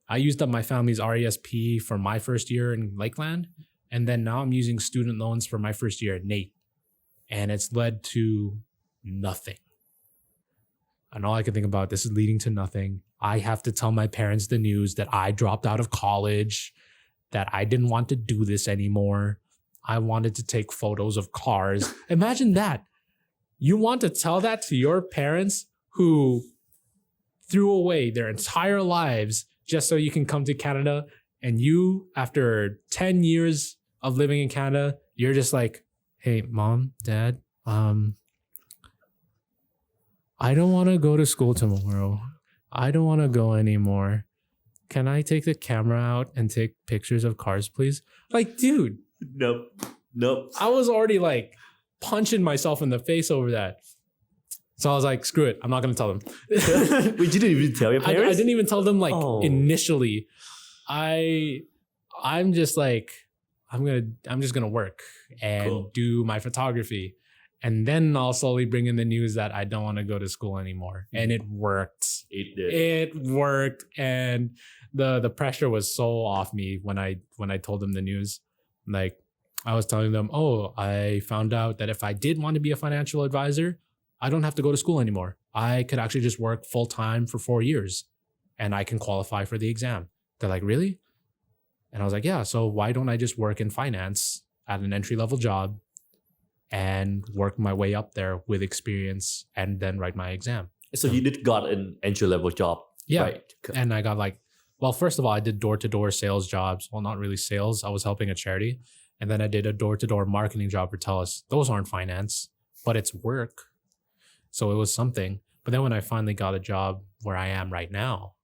I used up my family's RESP for my first year in Lakeland, and then now I'm using student loans for my first year at NAIT, and it's led to nothing. And all I can think about, this is leading to nothing. I have to tell my parents the news that I dropped out of college, that I didn't want to do this anymore. I wanted to take photos of cars. Imagine that. You want to tell that to your parents who threw away their entire lives just so you can come to Canada, and you, after 10 years of living in Canada, you're just like, hey, mom, dad, I don't want to go to school tomorrow. I don't want to go anymore. Can I take the camera out and take pictures of cars, please? Like, dude. Nope. I was already like punching myself in the face over that. So I was like, screw it. I'm not going to tell them. Wait, you didn't even tell your parents? I didn't even tell them initially. I'm just like, I'm just going to work and do my photography. And then I'll slowly bring in the news that I don't want to go to school anymore. And it worked. It did. It worked. And the pressure was so off me when I told them the news. Like, I was telling them, oh, I found out that if I did want to be a financial advisor, I don't have to go to school anymore. I could actually just work full time for 4 years and I can qualify for the exam. They're like, really? And I was like, yeah. So why don't I just work in finance at an entry-level job and work my way up there with experience and then write my exam? So you did got an entry-level job. Yeah. Right. And I got well, first of all, I did door-to-door sales jobs. Well, not really sales. I was helping a charity. And then I did a door-to-door marketing job for TELUS. Those aren't finance, but it's work. So it was something. But then when I finally got a job where I am right now,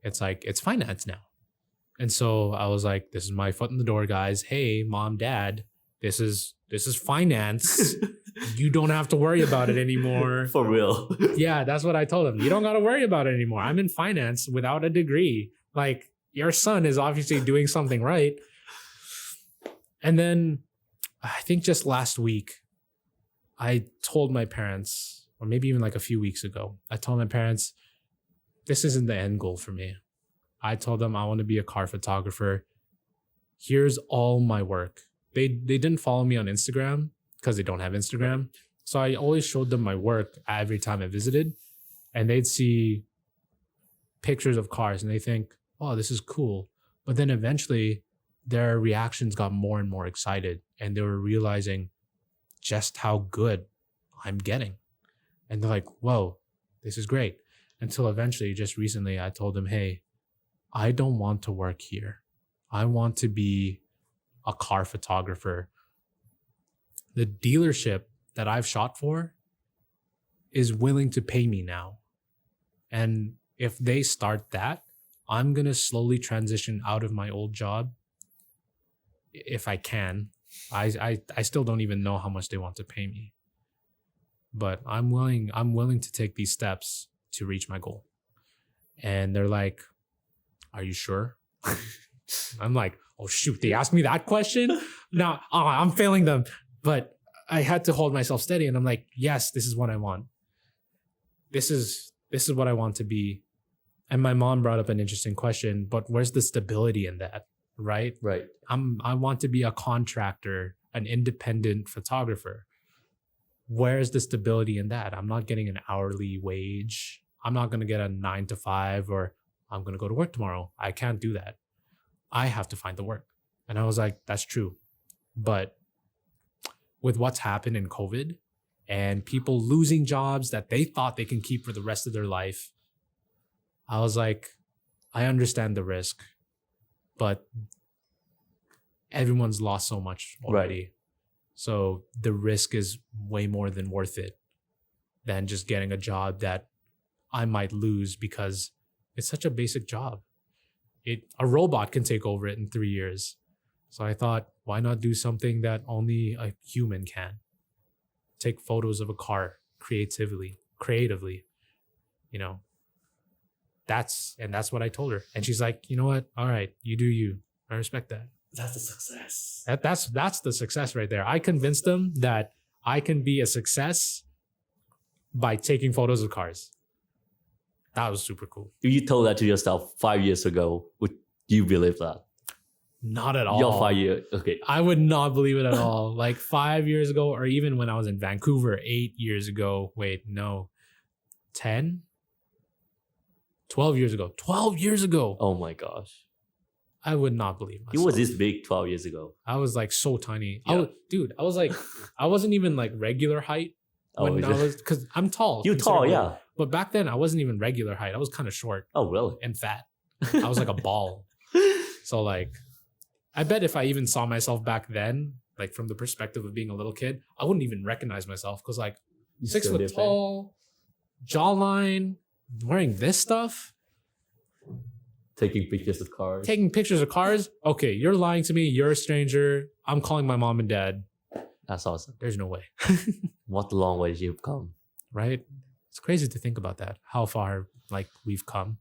it's like, it's finance now. And so I was like, this is my foot in the door, guys. Hey, mom, dad, this is finance. You don't have to worry about it anymore. For real. Yeah, that's what I told him. You don't got to worry about it anymore. I'm in finance without a degree. Like, your son is obviously doing something right. And then I think just last week, I told my parents, or maybe even like a few weeks ago, I told my parents, this isn't the end goal for me. I told them I want to be a car photographer. Here's all my work. They didn't follow me on Instagram because they don't have Instagram. So I always showed them my work every time I visited, and they'd see pictures of cars and they think, oh, this is cool. But then eventually their reactions got more and more excited, and they were realizing just how good I'm getting. And they're like, whoa, this is great. Until eventually, just recently, I told them, hey, I don't want to work here. I want to be a car photographer. The dealership that I've shot for is willing to pay me now. And if they start that, I'm going to slowly transition out of my old job if I can. I still don't even know how much they want to pay me. But I'm willing to take these steps to reach my goal. And they're like, are you sure? I'm like, oh shoot, they asked me that question? Now I'm failing them. But I had to hold myself steady, and I'm like, yes, this is what I want. This is what I want to be. And my mom brought up an interesting question, but where's the stability in that? Right? Right. I want to be a contractor, an independent photographer. Where's the stability in that? I'm not getting an hourly wage. I'm not going to get a 9 to 5, or I'm going to go to work tomorrow. I can't do that. I have to find the work. And I was like, that's true. But with what's happened in COVID and people losing jobs that they thought they can keep for the rest of their life, I was like, I understand the risk, but everyone's lost so much already. Right. So the risk is way more than worth it than just getting a job that I might lose because it's such a basic job. A robot can take over it in 3 years. So I thought, why not do something that only a human can? Take photos of a car creatively, you know. That's what I told her. And she's like, you know what? All right, you do you. I respect that. That's a success. That's the success right there. I convinced them that I can be a success by taking photos of cars. That was super cool. If you told that to yourself 5 years ago, would you believe that? Not at all. Your 5 years. Okay. I would not believe it at all. Like 5 years ago, or even when I was in Vancouver 8 years ago. Wait, no. 10? 12 years ago. 12 years ago. Oh my gosh. I would not believe myself. You was this big 12 years ago. I was like so tiny. Yeah. I was like, I wasn't even like regular height when I was, because I'm tall. You tall, considerably. yeah. But back then I wasn't even regular height. I was kind of short Oh, really? and fat. I was like a ball. So like, I bet if I even saw myself back then, like from the perspective of being a little kid, I wouldn't even recognize myself because like You 6 still foot different. tall, jawline, wearing this stuff, Taking pictures of cars. taking pictures of cars. Okay, you're lying to me. You're a stranger. I'm calling my mom and dad. That's awesome. There's no way. What a long way you've come. Right? It's crazy to think about that. How far like we've come.